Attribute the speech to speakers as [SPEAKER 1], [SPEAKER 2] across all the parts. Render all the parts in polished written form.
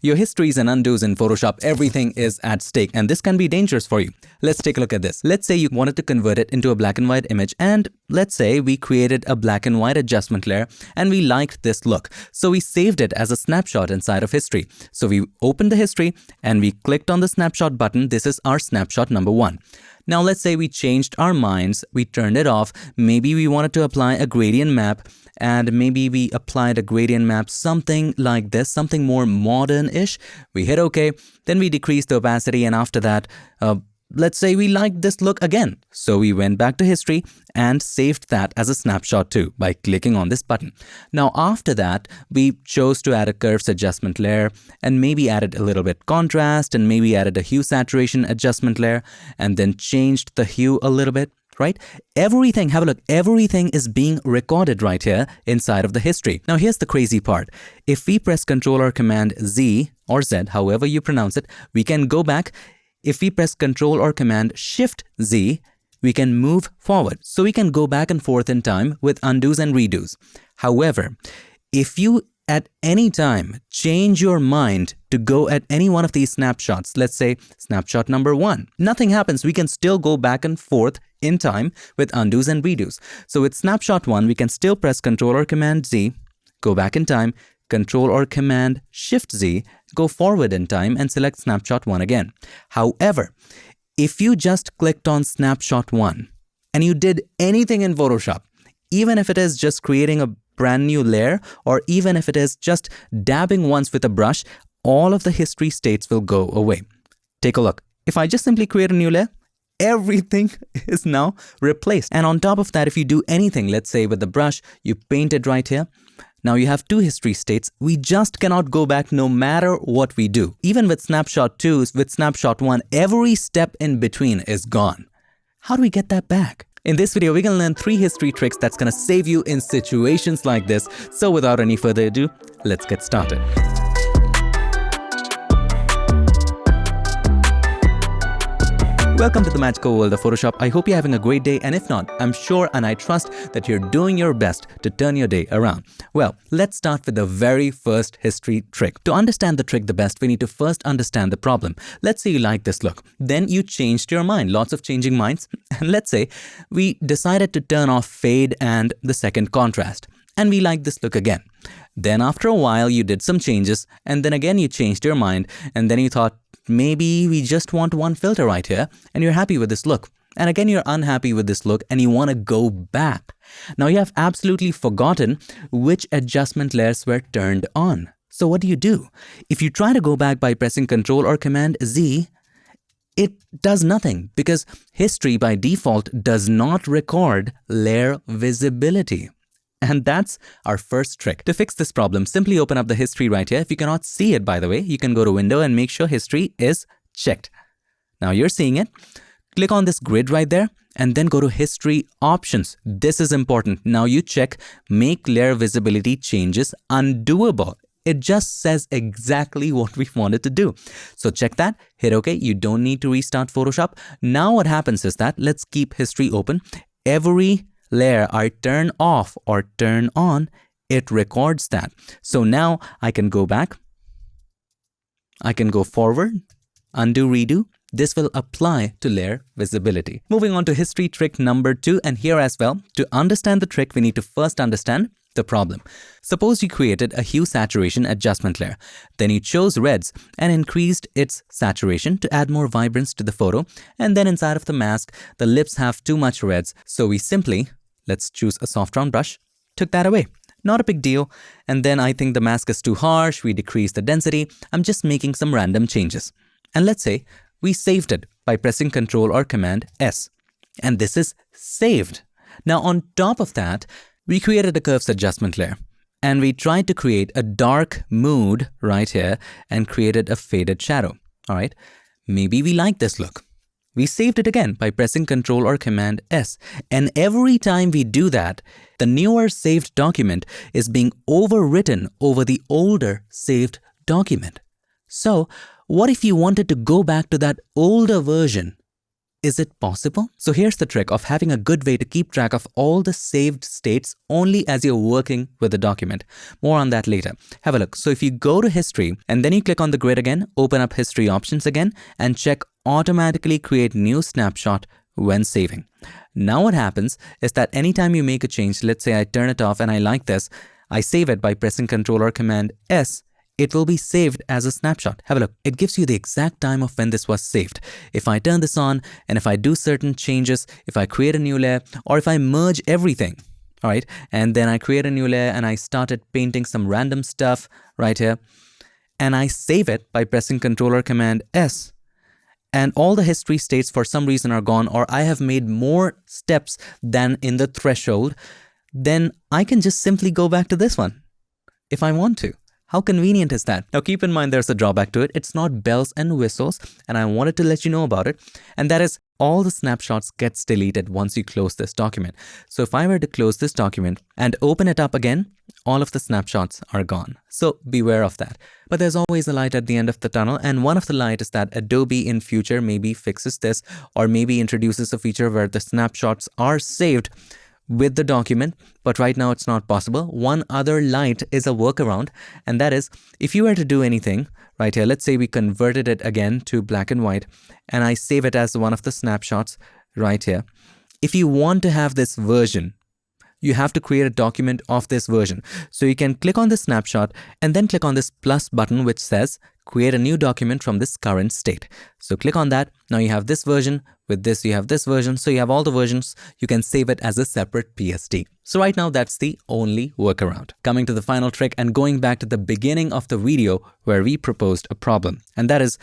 [SPEAKER 1] Your histories and undos in Photoshop, everything is at stake, and this can be dangerous for you. Let's take a look at this. Let's say you wanted to convert it into a black and white image, and let's say we created a black and white adjustment layer and we liked this look. So we saved it as a snapshot inside of history. So we opened the history and we clicked on the snapshot button. This is our snapshot number 1. Now let's say we changed our minds, we turned it off, maybe we wanted to apply a gradient map, and maybe we applied a gradient map something like this, something more modern-ish. We hit OK, then we decreased the opacity, and after that, let's say we liked this look again. So we went back to history and saved that as a snapshot too by clicking on this button. Now after that, we chose to add a curves adjustment layer and maybe added a little bit contrast and maybe added a hue saturation adjustment layer and then changed the hue a little bit, right? Everything, have a look, everything is being recorded right here inside of the history. Now here's the crazy part. If we press Ctrl or Command Z or Z, however you pronounce it, we can go back. If we press Ctrl or Command Shift Z, we can move forward. So we can go back and forth in time with undos and redos. However, if you at any time change your mind to go at any one of these snapshots, let's say snapshot number 1, nothing happens. We can still go back and forth in time with undos and redos. So with snapshot 1, we can still press Ctrl or Command Z, go back in time, Ctrl or Command Shift Z, go forward in time and select snapshot 1 again. However, if you just clicked on snapshot 1 and you did anything in Photoshop, even if it is just creating a brand new layer or even if it is just dabbing once with a brush, all of the history states will go away. Take a look. If I just simply create a new layer, everything is now replaced. And on top of that, if you do anything, let's say with the brush, you paint it right here. Now you have 2 history states. We just cannot go back no matter what we do. Even with snapshot 2, with snapshot 1, every step in between is gone. How do we get that back? In this video, we're going to learn 3 history tricks that's going to save you in situations like this. So without any further ado, let's get started. Welcome to the magical world of Photoshop. I hope you're having a great day, and if not, I'm sure and I trust that you're doing your best to turn your day around. Well, let's start with the very first history trick. To understand the trick the best, we need to first understand the problem. Let's say you like this look. Then you changed your mind, lots of changing minds. And let's say we decided to turn off fade and the second contrast. And we like this look again. Then after a while, you did some changes, and then again you changed your mind, and then you thought, maybe we just want one filter right here, and you're happy with this look. And again, you're unhappy with this look and you want to go back. Now you have absolutely forgotten which adjustment layers were turned on. So what do? If you try to go back by pressing Ctrl or Command Z, it does nothing because history by default does not record layer visibility. And that's our first trick. To fix this problem, simply open up the history right here. If you cannot see it, by the way, you can go to Window and make sure history is checked. Now you're seeing it. Click on this grid right there and then go to History Options. This is important. Now you check Make Layer Visibility Changes Undoable. It just says exactly what we wanted to do. So check that, hit OK. You don't need to restart Photoshop. Now what happens is that, let's keep history open. Every layer I turn off or turn on, it records that. So now I can go back, I can go forward, undo, redo. This will apply to layer visibility. Moving on to history trick number 2, and here as well, to understand the trick, we need to first understand the problem. Suppose you created a hue saturation adjustment layer. Then you chose reds and increased its saturation to add more vibrance to the photo. And then inside of the mask, the lips have too much reds. So we simply, let's choose a soft round brush, took that away. Not a big deal. And then I think the mask is too harsh. We decrease the density. I'm just making some random changes. And let's say we saved it by pressing Ctrl or Command S. And this is saved. Now on top of that, we created a curves adjustment layer and we tried to create a dark mood right here and created a faded shadow. All right. Maybe we like this look. We saved it again by pressing Ctrl or Command S. And every time we do that, the newer saved document is being overwritten over the older saved document. So what if you wanted to go back to that older version Is it possible? So here's the trick of having a good way to keep track of all the saved states only as you're working with the document. More on that later. Have a look. So if you go to history and then you click on the grid again, open up history options again and check automatically create new snapshot when saving. Now what happens is that anytime you make a change, let's say I turn it off and I like this, I save it by pressing Ctrl or Command S, it will be saved as a snapshot. Have a look. It gives you the exact time of when this was saved. If I turn this on and if I do certain changes, if I create a new layer or if I merge everything, all right, and then I create a new layer and I started painting some random stuff right here and I save it by pressing Ctrl or Command S, and all the history states for some reason are gone or I have made more steps than in the threshold, then I can just simply go back to this one if I want to. How convenient is that? Now keep in mind there's a drawback to it. It's not bells and whistles, and I wanted to let you know about it. And that is all the snapshots gets deleted once you close this document. So if I were to close this document and open it up again, all of the snapshots are gone. So beware of that. But there's always a light at the end of the tunnel, and one of the light is that Adobe in future maybe fixes this or maybe introduces a feature where the snapshots are saved with the document, but right now it's not possible. One other light is a workaround, and that is if you were to do anything right here, let's say we converted it again to black and white and I save it as one of the snapshots right here. If you want to have this version, you have to create a document of this version. So you can click on the snapshot and then click on this plus button which says create a new document from this current state. So click on that. Now you have this version. With this, you have this version. So you have all the versions. You can save it as a separate PSD. So right now, that's the only workaround. Coming to the final trick and going back to the beginning of the video where we proposed a problem. And that is,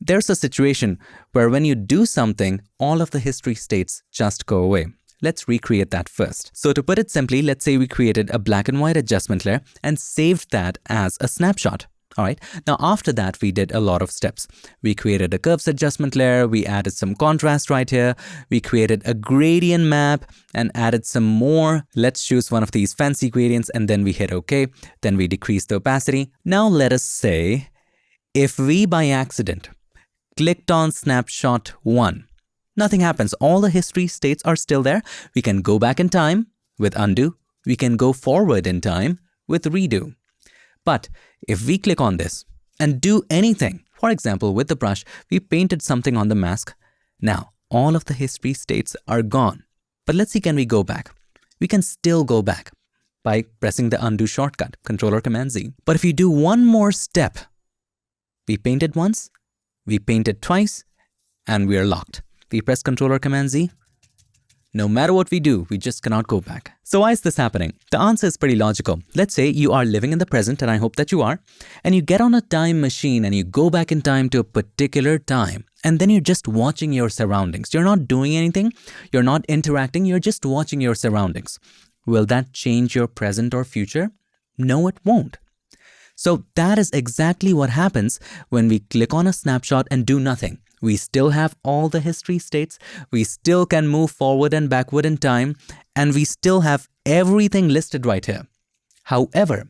[SPEAKER 1] there's a situation where when you do something, all of the history states just go away. Let's recreate that first. So to put it simply, let's say we created a black and white adjustment layer and saved that as a snapshot. All right. Now, after that, we did a lot of steps. We created a curves adjustment layer. We added some contrast right here. We created a gradient map and added some more. Let's choose one of these fancy gradients and then we hit OK. Then we decrease the opacity. Now, let us say if we by accident clicked on snapshot 1, nothing happens. All the history states are still there. We can go back in time with undo. We can go forward in time with redo. But if we click on this and do anything, for example, with the brush, we painted something on the mask. Now, all of the history states are gone. But let's see, can we go back? We can still go back by pressing the undo shortcut, Ctrl or Command Z. But if you do one more step, we painted once, we painted twice, and we are locked. We press Ctrl or Command Z. No matter what we do, we just cannot go back. So why is this happening? The answer is pretty logical. Let's say you are living in the present, and I hope that you are, and you get on a time machine and you go back in time to a particular time, and then you're just watching your surroundings. You're not doing anything, you're not interacting, you're just watching your surroundings. Will that change your present or future? No, it won't. So that is exactly what happens when we click on a snapshot and do nothing. We still have all the history states, we still can move forward and backward in time, and we still have everything listed right here. However,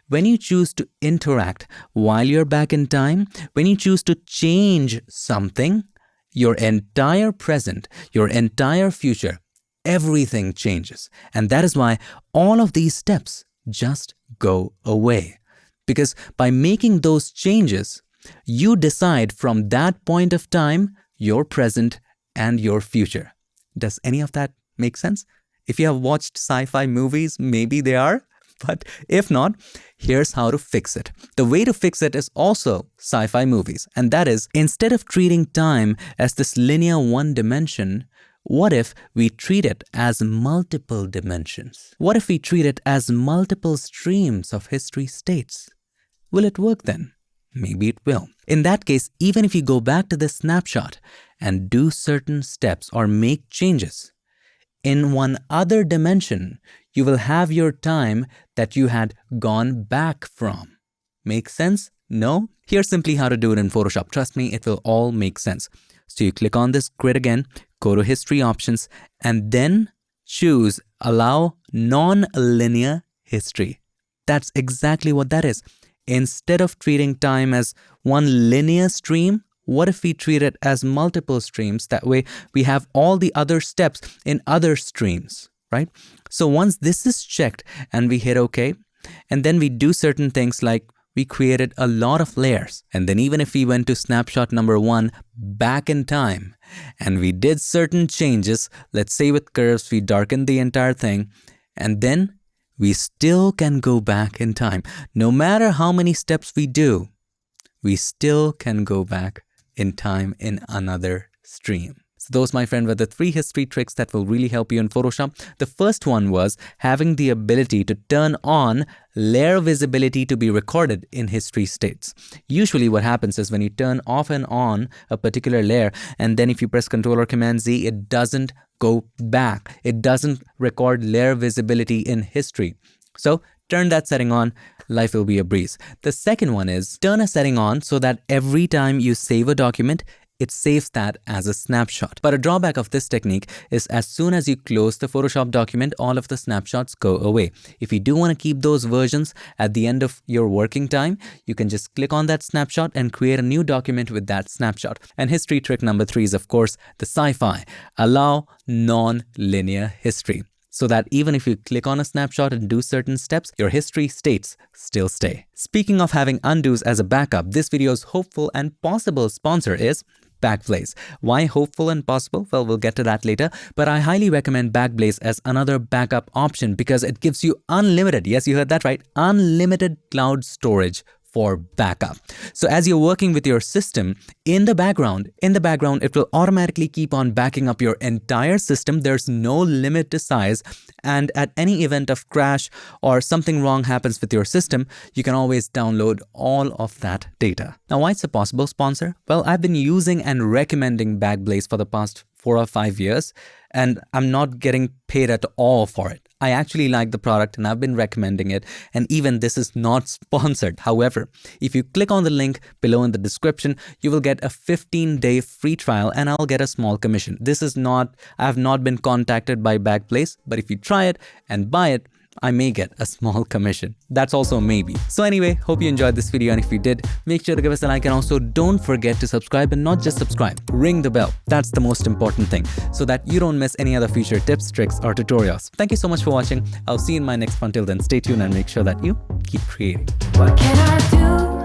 [SPEAKER 1] when you choose to interact while you're back in time, when you choose to change something, your entire present, your entire future, everything changes. And that is why all of these steps just go away. Because by making those changes, you decide from that point of time, your present and your future. Does any of that make sense? If you have watched sci-fi movies, maybe they are. But if not, here's how to fix it. The way to fix it is also sci-fi movies. And that is, instead of treating time as this linear one dimension, what if we treat it as multiple dimensions? What if we treat it as multiple streams of history states? Will it work then? Maybe it will. In that case, even if you go back to the snapshot and do certain steps or make changes, in one other dimension, you will have your time that you had gone back from. Make sense? No? Here's simply how to do it in Photoshop. Trust me, it will all make sense. So you click on this grid again, go to History Options, and then choose Allow Non-Linear History. That's exactly what that is. Instead of treating time as one linear stream, What if we treat it as multiple streams? That way we have all the other steps in other streams, right? So once this is checked and we hit OK, and then we do certain things like we created a lot of layers. And then even if we went to snapshot number 1 back in time and we did certain changes, let's say with curves, we darkened the entire thing, and then we still can go back in time. No matter how many steps we do, we still can go back in time in another stream. So those, my friend, were the 3 history tricks that will really help you in Photoshop. The first one was having the ability to turn on layer visibility to be recorded in history states. Usually what happens is when you turn off and on a particular layer, and then if you press Ctrl or Command Z, it doesn't go back. It doesn't record layer visibility in history. So turn that setting on, life will be a breeze. The second one is turn a setting on so that every time you save a document, it saves that as a snapshot. But a drawback of this technique is as soon as you close the Photoshop document, all of the snapshots go away. If you do want to keep those versions at the end of your working time, you can just click on that snapshot and create a new document with that snapshot. And history trick number 3 is, of course, the sci-fi. Allow non-linear history, so that even if you click on a snapshot and do certain steps, your history states still stay. Speaking of having undos as a backup, this video's hopeful and possible sponsor is Backblaze. Why hopeful and possible? Well, we'll get to that later, but I highly recommend Backblaze as another backup option because it gives you unlimited, yes, you heard that right, unlimited cloud storage for backup. So as you're working with your system, in the background, it will automatically keep on backing up your entire system. There's no limit to size. And at any event of crash or something wrong happens with your system, you can always download all of that data. Now, why it's a possible sponsor? Well, I've been using and recommending Backblaze for the past 4 or 5 years, and I'm not getting paid at all for it. I actually like the product and I've been recommending it, and even this is not sponsored. However, if you click on the link below in the description, you will get a 15-day free trial and I'll get a small commission. I have not been contacted by Backblaze, but if you try it and buy it, I may get a small commission. That's also a maybe. So anyway, hope you enjoyed this video, and if you did, make sure to give us a like, and also don't forget to subscribe, and not just subscribe, ring the bell. That's the most important thing, so that you don't miss any other future tips, tricks, or tutorials. Thank you so much for watching. I'll see you in my next one. Till then, stay tuned and make sure that you keep creating.
[SPEAKER 2] What can I do?